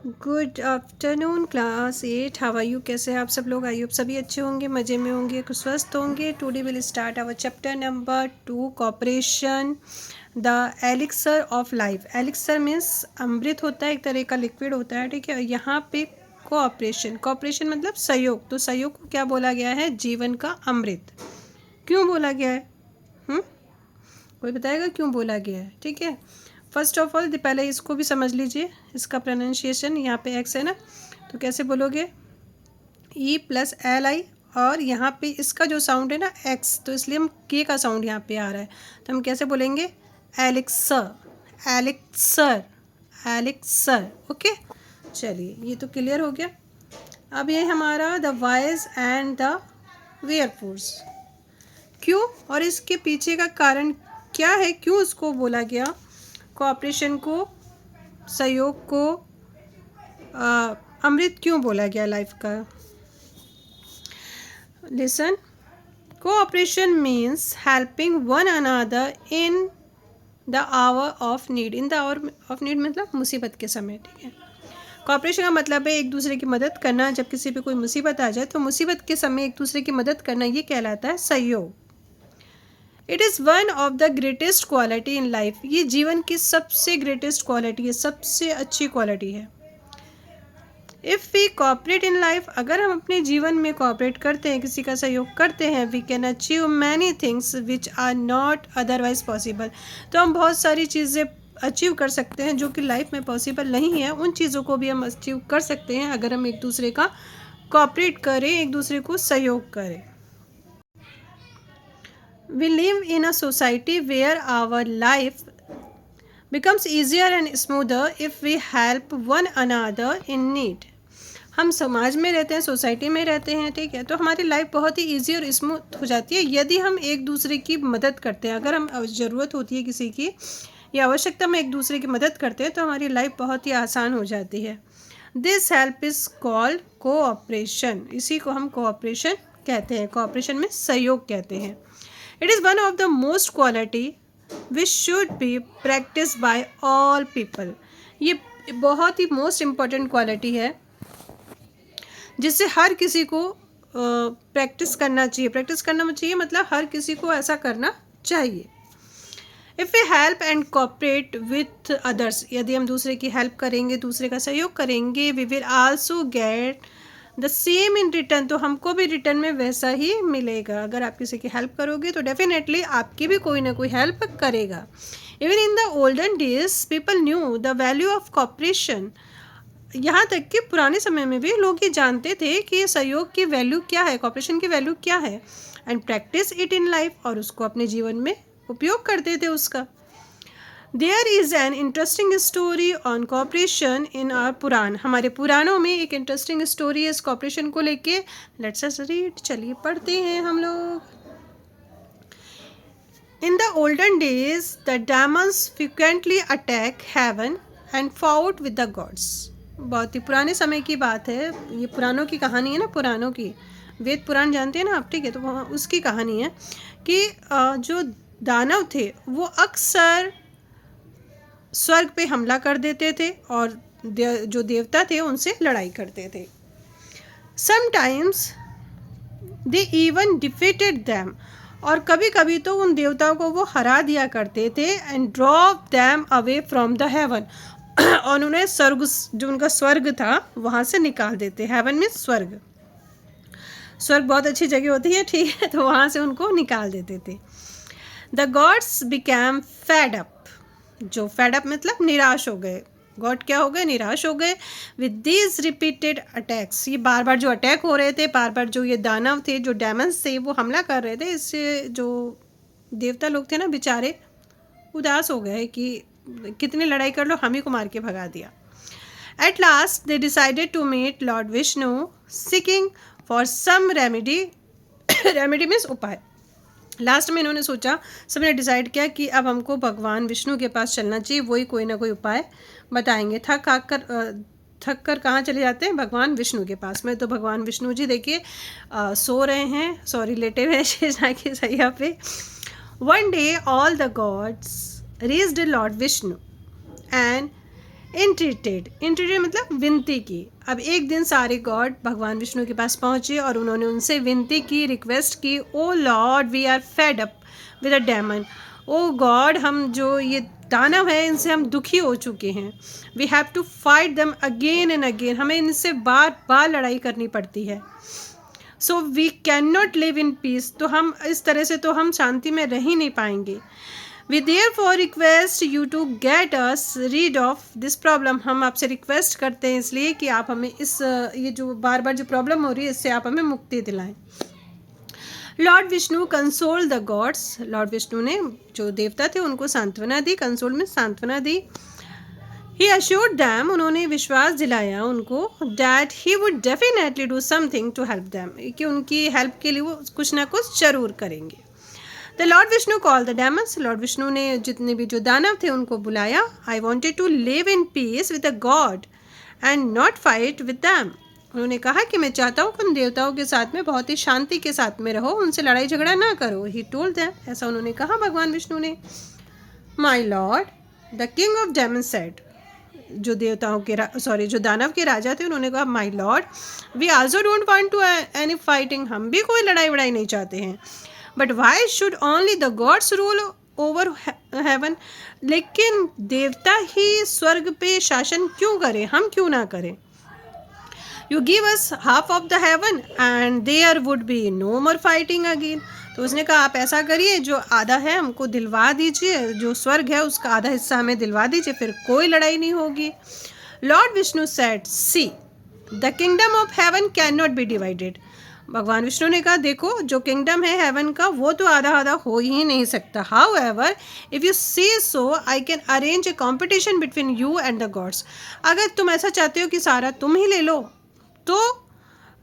Good afternoon class 8। How are you? कैसे हैं आप सब लोग? आई होप सभी अच्छे होंगे, मज़े में होंगे, कुछ स्वस्थ होंगे। Today will start our chapter number 2, cooperation, the elixir of life. Elixir means अमृत होता है, एक तरह का लिक्विड होता है, ठीक है। यहाँ पे कोऑपरेशन, कोऑपरेशन मतलब सहयोग। तो सहयोग को क्या बोला गया है? जीवन का अमृत। क्यों बोला गया है? कोई बताएगा क्यों बोला गया है? ठीक है। फर्स्ट ऑफ ऑल पहले इसको भी समझ लीजिए, इसका प्रोनाउंसिएशन। यहाँ पे एक्स है ना, तो कैसे बोलोगे? ई प्लस एल आई, और यहाँ पे इसका जो साउंड है ना एक्स, तो इसलिए हम के का साउंड यहाँ पे आ रहा है, तो हम कैसे बोलेंगे? Elixir, elixir, elixir. ओके, चलिए ये तो क्लियर हो गया। अब ये हमारा द वाइज एंड द वेयरफोर्स। क्यों और इसके पीछे का कारण क्या है? क्यों उसको बोला गया? कोऑपरेशन को, सहयोग को अमृत क्यों बोला गया लाइफ का? Listen, cooperation means helping one another in the hour of need. In the hour of need मतलब मुसीबत के समय, ठीक है। कोऑपरेशन का मतलब है एक दूसरे की मदद करना। जब किसी पे कोई मुसीबत आ जाए तो मुसीबत के समय एक दूसरे की मदद करना, ये कहलाता है सहयोग। It is one of the greatest quality in life. ये जीवन की सबसे ग्रेटेस्ट क्वालिटी है, सबसे अच्छी क्वालिटी है। If we cooperate in life, अगर हम अपने जीवन में कोऑपरेट करते हैं, किसी का सहयोग करते हैं, we can achieve many things which are not otherwise possible. तो हम बहुत सारी चीज़ें अचीव कर सकते हैं जो कि लाइफ में पॉसिबल नहीं है। उन चीज़ों को भी हम अचीव कर सकते हैं अगर हम एक दूसरे का कोऑपरेट करें, एक दूसरे को सहयोग करें। We live in a society where our life becomes easier and smoother if we help one another in need. हम समाज में रहते हैं, सोसाइटी में रहते हैं, ठीक है। तो हमारी लाइफ बहुत ही ईजी और स्मूथ हो जाती है यदि हम एक दूसरे की मदद करते हैं। अगर हम ज़रूरत होती है किसी की या आवश्यकता में एक दूसरे की मदद करते हैं तो हमारी लाइफ बहुत ही आसान हो जाती है। This help is called cooperation. इसी को हम कोऑपरेशन कहते हैं, कोऑपरेशन में सहयोग कहते हैं। It is one of the most quality which should be practiced by all people. ये बहुत ही मोस्ट इम्पॉर्टेंट क्वालिटी है जिससे हर किसी को प्रैक्टिस करना चाहिए। प्रैक्टिस करना चाहिए मतलब हर किसी को ऐसा करना चाहिए। If we help and cooperate with others, यदि हम दूसरे की हेल्प करेंगे, दूसरे का सहयोग करेंगे, we will also get the same in return, तो हमको भी रिटर्न में वैसा ही मिलेगा। अगर आप किसी की हेल्प करोगे तो डेफिनेटली आपकी भी कोई ना कोई हेल्प करेगा। Even in the olden days people new the value of corporation. यहाँ तक कि पुराने समय में भी लोग ये जानते थे कि सहयोग की वैल्यू क्या है, कॉपरेशन की वैल्यू क्या है, and practice it in life, और उसको अपने जीवन में उपयोग करते थे उसका। There is an interesting story on cooperation in our Purana. हमारे पुराणों में एक इंटरेस्टिंग स्टोरी है इस कॉपरेशन को लेके। लेट्स अस रीड, चलिए पढ़ते हैं हम लोग। In the olden days the Demons frequently attack heaven and fought with the gods. बहुत ही पुराने समय की बात है, ये पुराणों की कहानी है ना, पुराणों की। वेद पुराण जानते हैं ना आप, ठीक है। तो वहाँ उसकी कहानी है कि जो दानव थे वो अक्सर स्वर्ग पे हमला कर देते थे और जो देवता थे उनसे लड़ाई करते थे। Sometimes they even defeated them, और कभी कभी तो उन देवताओं को वो हरा दिया करते थे। And drop them away from the haven, और उन्हें स्वर्ग, जो उनका स्वर्ग था वहाँ से निकाल देते। हेवन में स्वर्ग, स्वर्ग बहुत अच्छी जगह होती है, ठीक है, तो वहाँ से उनको निकाल देते थे। The gods became fed up, जो फेड अप मतलब निराश हो गए। गॉड क्या हो गए? निराश हो गए। विद दीज रिपीटेड अटैक्स, ये बार बार जो अटैक हो रहे थे, बार बार जो ये दानव थे, जो डेमन्स थे, वो हमला कर रहे थे, इससे जो देवता लोग थे ना बेचारे उदास हो गए कि कितनी लड़ाई कर लो, हम ही को मार के भगा दिया। At last they decided to meet Lord Vishnu seeking for some remedy. Remedy means उपाय। लास्ट में इन्होंने सोचा, सबने डिसाइड किया कि अब हमको भगवान विष्णु के पास चलना चाहिए, वही कोई ना कोई उपाय बताएंगे। थक कर कहाँ चले जाते हैं? भगवान विष्णु के पास में। तो भगवान विष्णु जी देखिए सो रहे हैं, सॉरी लेटे हुए शेषनाग की सैया पे। One day all the gods reached lord Vishnu and entreated मतलब विनती की। अब एक दिन सारे गॉड भगवान विष्णु के पास पहुंचे और उन्होंने उनसे विनती की, रिक्वेस्ट की, O lord we are fed up with a demon. O god, हम जो ये दानव है इनसे हम दुखी हो चुके हैं। We have to fight them again and again, हमें इनसे बार बार लड़ाई करनी पड़ती है। So we can not live in peace, तो हम इस तरह से तो हम शांति में रह ही नहीं पाएंगे। We therefore request you to get us rid of this problem, हम आपसे रिक्वेस्ट करते हैं इसलिए कि आप हमें इस ये जो बार बार जो प्रॉब्लम हो रही है इससे आप हमें मुक्ति दिलाएं। Lord Vishnu console the gods, lord Vishnu ने जो देवता थे उनको सांत्वना दी, कंसोल में सांत्वना दी। ही assured them, उन्होंने विश्वास दिलाया उनको, that he would definitely do something to help them, कि उनकी हेल्प के लिए वो कुछ ना कुछ जरूर करेंगे। The Lord Vishnu call the demons, Lord Vishnu ने जितने भी जो दानव थे उनको बुलाया। I wanted to live in peace with a god and not fight with them, उन्होंने कहा कि मैं चाहता हूँ कि उन देवताओं के साथ में बहुत ही शांति के साथ में रहो, उनसे लड़ाई झगड़ा ना करो। ही टोल्ड दैम, ऐसा उन्होंने कहा भगवान विष्णु ने। My Lord the king of demon said, जो देवताओं के जो दानव के राजा थे उन्होंने कहा, my Lord we also don't want to any fighting, हम भी कोई लड़ाई वड़ाई नहीं चाहते हैं। But why should only the gods rule over heaven, लेकिन देवता ही स्वर्ग पे शासन क्यों करें, हम क्यों ना करें। You give us half of the heaven and there would be no more fighting again, तो उसने कहा आप ऐसा करिए, जो आधा है हमको दिलवा दीजिए, जो स्वर्ग है उसका आधा हिस्सा हमें दिलवा दीजिए, फिर कोई लड़ाई नहीं होगी। Lord Vishnu said, see the kingdom of heaven can not B divided, भगवान विष्णु ने कहा देखो जो किंगडम है हेवन का वो तो आधा आधा हो ही नहीं सकता। How ever if you say so I can arrange a competition between you and the gods, अगर तुम ऐसा चाहते हो कि सारा तुम ही ले लो तो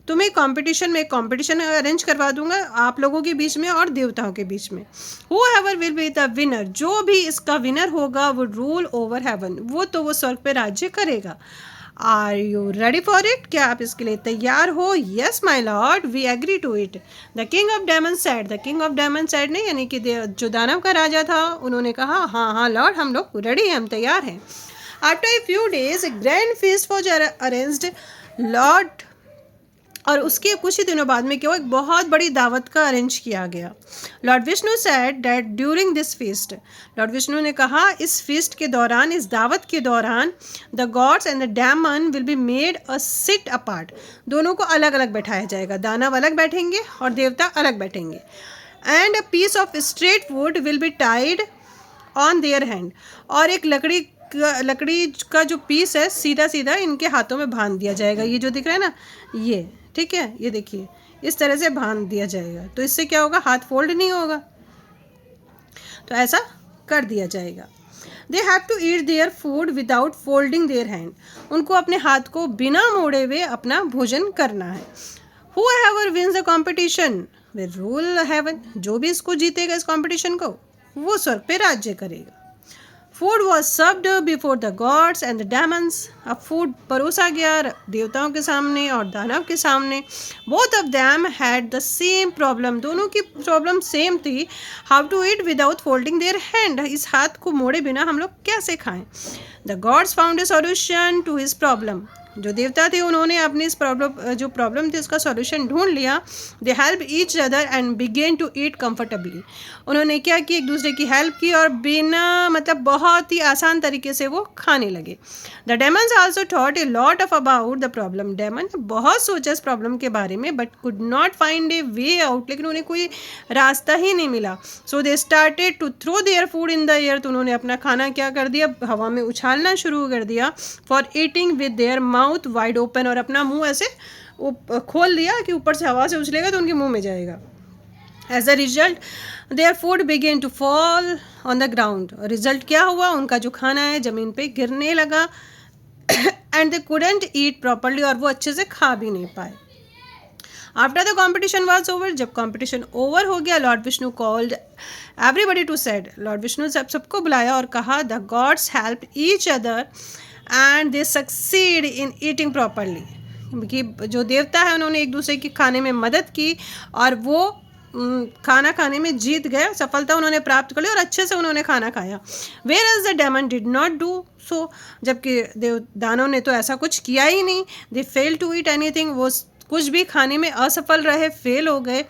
तुम्हें कंपटीशन में कंपटीशन अरेंज करवा दूंगा आप लोगों के बीच में और देवताओं के बीच में। Whoever will be the winner, जो भी इसका विनर होगा वो रूल ओवर हेवन, वो तो वो स्वर्ग पे राज्य करेगा। Are you ready for it, क्या आप इसके लिए तैयार हो। Yes my Lord we agree to it, the king of demon said, the king of demon said ने यानी कि जो दानव का राजा था उन्होंने कहा हाँ हाँ लॉर्ड हम लोग रेडी हैं, हम तैयार हैं। After a few days A grand feast was arranged Lord, और उसके कुछ ही दिनों बाद में क्या हुआ, एक बहुत बड़ी दावत का अरेंज किया गया। Lord Vishnu said that during this feast, Lord Vishnu ने कहा इस फीस्ट के दौरान, इस दावत के दौरान, the gods and the demon will be made a sit apart, दोनों को अलग अलग बैठाया जाएगा, दानव अलग बैठेंगे और देवता अलग बैठेंगे। And a piece of straight wood will be tied on their hand, और एक लकड़ी का जो पीस है सीधा सीधा इनके हाथों में बांध दिया जाएगा। ये जो दिख रहा है ना ये, ठीक है, ये देखिए इस तरह से बांध दिया जाएगा, तो इससे क्या होगा, हाथ फोल्ड नहीं होगा, तो ऐसा कर दिया जाएगा। They have to eat their food without folding their hand, उनको अपने हाथ को बिना मोड़े हुए अपना भोजन करना है। Whoever wins the competition will rule heaven, जो भी इसको जीतेगा इस कॉम्पिटिशन को वो स्वर्ग पे राज्य करेगा। Food was served before the gods and the demons, अब फूड परोसा गया देवताओं के सामने और दानव के सामने। Both of them had the same problem, दोनों की प्रॉब्लम सेम थी। How to eat without folding their hand, इस हाथ को मोड़े बिना हम लोग कैसे खाएं। The gods found a solution to his problem, जो देवता थे उन्होंने अपनी इस जो प्रॉब्लम थी उसका सॉल्यूशन ढूंढ लिया। They help each other and began to eat comfortably, उन्होंने क्या कि एक दूसरे की हेल्प की और बिना मतलब बहुत ही आसान तरीके से वो खाने लगे। The demons also thought a lot of about the problem, demon बहुत सोचा इस प्रॉब्लम के बारे में but could not find a way out, लेकिन उन्हें कोई रास्ता ही नहीं मिला। So they started to throw their food in the air, तो उन्होंने अपना खाना क्या कर दिया, हवा में उछालना शुरू कर दिया। For eating with their mouth wide open, और अपना मुंह ऐसे खोल दिया कि ऊपर से हवा से उछलेगा तो उनके मुंह में जाएगा। As a result their food began to fall on the ground, result क्या हुआ, उनका जो खाना है ज़मीन पे गिरने लगा। And they couldn't eat properly, और वो अच्छे से खा भी नहीं पाए। After the competition was over, जब कॉम्पिटिशन ओवर हो गया, Lord Vishnu called everybody to said, Lord Vishnu सबको बुलाया और कहा the gods help each other and they succeed in eating properly, कि जो देवता है उन्होंने एक दूसरे के खाने में मदद की और वो खाना खाने में जीत गए, सफलता उन्होंने प्राप्त कर ली और अच्छे से उन्होंने खाना खाया। Whereas the demon did not do so, जबकि दानव ने तो ऐसा कुछ किया ही नहीं। They fail to eat anything, वो कुछ भी खाने में असफल रहे, फेल हो गए।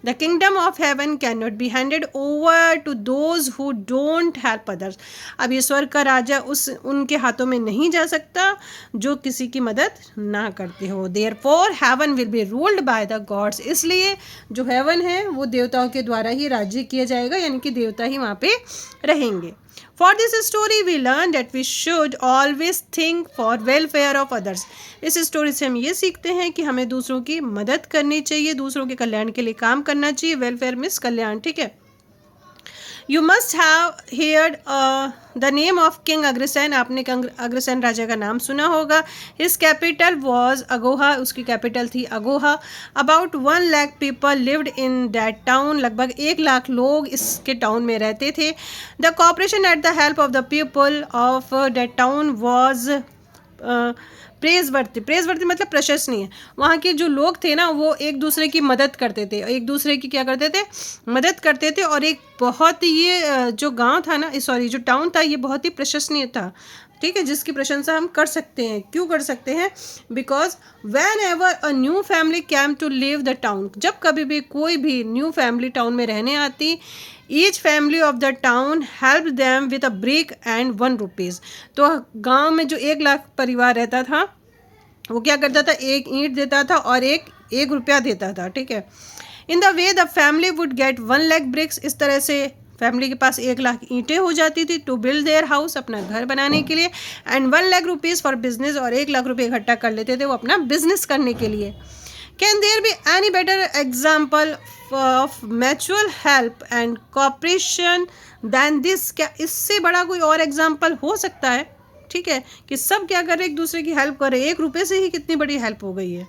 The kingdom of heaven can not be handed over to those who don't help others, अब ईश्वर का राजा उनके हाथों में नहीं जा सकता जो किसी की मदद ना करते हो। Therefore haven will be ruled by the gods, इसलिए जो हेवन है वो देवताओं के द्वारा ही राज्य किया जाएगा, यानी कि देवता ही वहाँ पे रहेंगे। For this story we learn that we should always think for welfare of others. इस स्टोरी से हम ये सीखते हैं कि हमें दूसरों की मदद करनी चाहिए, दूसरों के कल्याण के लिए काम करना चाहिए। वेलफेयर मीन्स कल्याण, ठीक है। You must have heard the name of King Agrasen, आपने अग्रसेन राजा का नाम सुना होगा। His capital was अगोहा, उसकी कैपिटल थी अगोहा। About 1 lakh people lived in that town, लगभग 1 लाख लोग इसके टाउन में रहते थे। The cooperation at the help of the people of that town was प्रेजवर्ती, प्रेजवर्ती मतलब प्रशंसनीय। वहाँ के जो लोग थे ना वो एक दूसरे की मदद करते थे, एक दूसरे की क्या करते थे, मदद करते थे। और एक बहुत ये जो गांव था ना, सॉरी जो टाउन था, ये बहुत ही प्रशंसनीय था, ठीक है, जिसकी प्रशंसा हम कर सकते हैं। क्यों कर सकते हैं? Because whenever a new family came to live the town, जब कभी भी कोई भी न्यू फैमिली टाउन में रहने आती, each family of the town help them with a brick and 1 rupees. तो गांव में जो 1 लाख परिवार रहता था वो क्या करता था, 1 ईंट देता था और 1 रुपया देता था, ठीक है। In the way the family would get 1 lakh bricks, इस तरह से फैमिली के पास 1 लाख ईंटें हो जाती थी टू बिल्ड देयर हाउस, अपना घर बनाने के लिए। And 1 lakh rupees for business, और 1 लाख रुपये इकट्ठा कर लेते थे वो अपना बिजनेस करने के लिए। Can there be any better example of mutual help and cooperation than this, क्या इससे बड़ा कोई और एग्जाम्पल हो सकता है, ठीक है, कि सब क्या कर रहे, एक दूसरे की हेल्प कर रहे। 1 रुपये से ही कितनी बड़ी हेल्प हो गई है,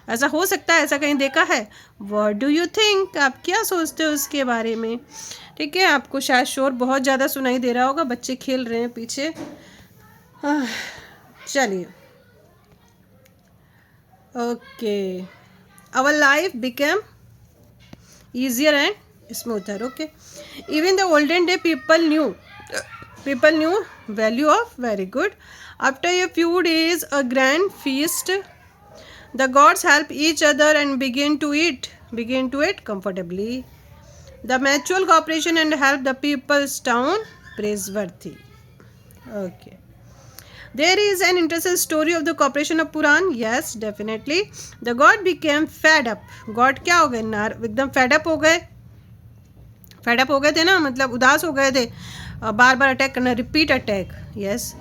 ऐसा हो सकता है? ऐसा कहीं देखा है? व्हाट डू यू थिंक, आप क्या सोचते हो इसके बारे में, ठीक है। आपको शायद शोर बहुत ज़्यादा सुनाई दे रहा होगा, बच्चे खेल रहे हैं पीछे। चलिए, okay, our life became easier and smoother, okay. Even the olden day people knew value of very good. After a few days a grand feast, the gods help each other and begin to eat comfortably. The mutual cooperation and help the people's town praiseworthy, okay. There is an interesting story of the cooperation of Puran. Yes, definitely. The god became fed up. God क्या हो गए, एकदम fed up हो गए, fed up हो गए थे ना, मतलब उदास हो गए थे, बार बार अटैक करना, repeat attack. Yes,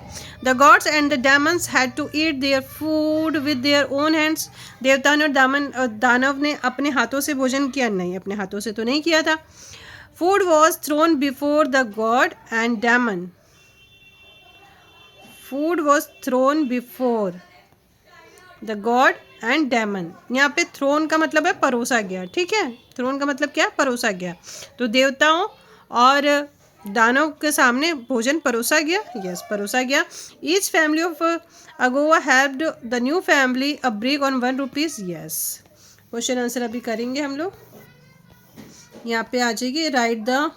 the gods and the demons had to eat their food with their own hands. देवता ने और दानव ने अपने हाथों से भोजन किया? नहीं, अपने हाथों से तो नहीं किया था। Food was thrown before the god and demon, food was thrown before the god and demon. यहाँ पे थ्रोन का मतलब है परोसा गया, ठीक है, थ्रोन का मतलब क्या, परोसा गया। तो देवताओं और दानव के सामने भोजन परोसा गया, यस, परोसा गया। ईच फैमिली ऑफ अगोवा helped the new family a brick on 1 rupees, yes. Question answer अभी करेंगे हम लोग। यहाँ पे आ जाइए, right the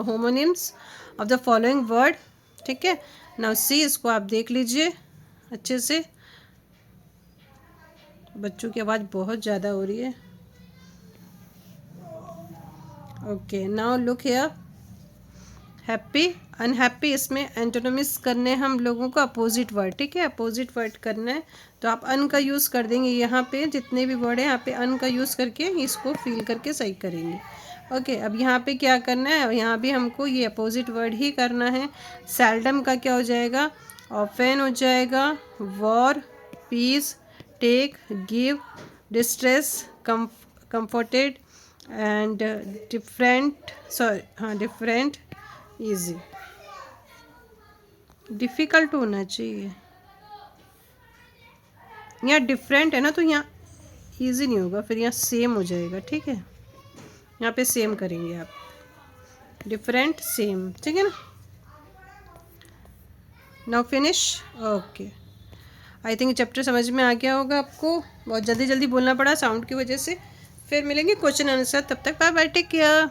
homonyms of the following word, ठीक है। नाउ सी, इसको आप देख लीजिए अच्छे से, बच्चों की आवाज़ बहुत ज़्यादा हो रही है। Okay, now look here, happy, unhappy, इसमें एंटोनिम्स करने हम लोगों को अपोजिट वर्ड, ठीक है, अपोजिट वर्ड करना है। तो आप अन का यूज़ कर देंगे, यहाँ पे जितने भी वर्ड हैं यहाँ पे अन का यूज़ करके इसको फील करके सही करेंगे। ओके, अब यहाँ पे क्या करना है, यहाँ भी हमको ये अपोजिट वर्ड ही करना है। सेल्डम का क्या हो जाएगा, ऑफेन हो जाएगा, war, peace, take, give, distress, comforted and different, sorry हाँ डिफरेंट, ईजी, डिफ़िकल्ट होना चाहिए, यहाँ डिफरेंट है ना तो यहाँ ईजी नहीं होगा, फिर यहाँ सेम हो जाएगा, ठीक है, यहाँ पे सेम करेंगे आप, डिफरेंट, सेम, ठीक है ना। Now finish, okay. I think chapter समझ में आ गया होगा आपको, बहुत जल्दी जल्दी बोलना पड़ा साउंड की वजह से। फिर मिलेंगे क्वेश्चन आंसर, तब तक बाय बाय, टेक केयर।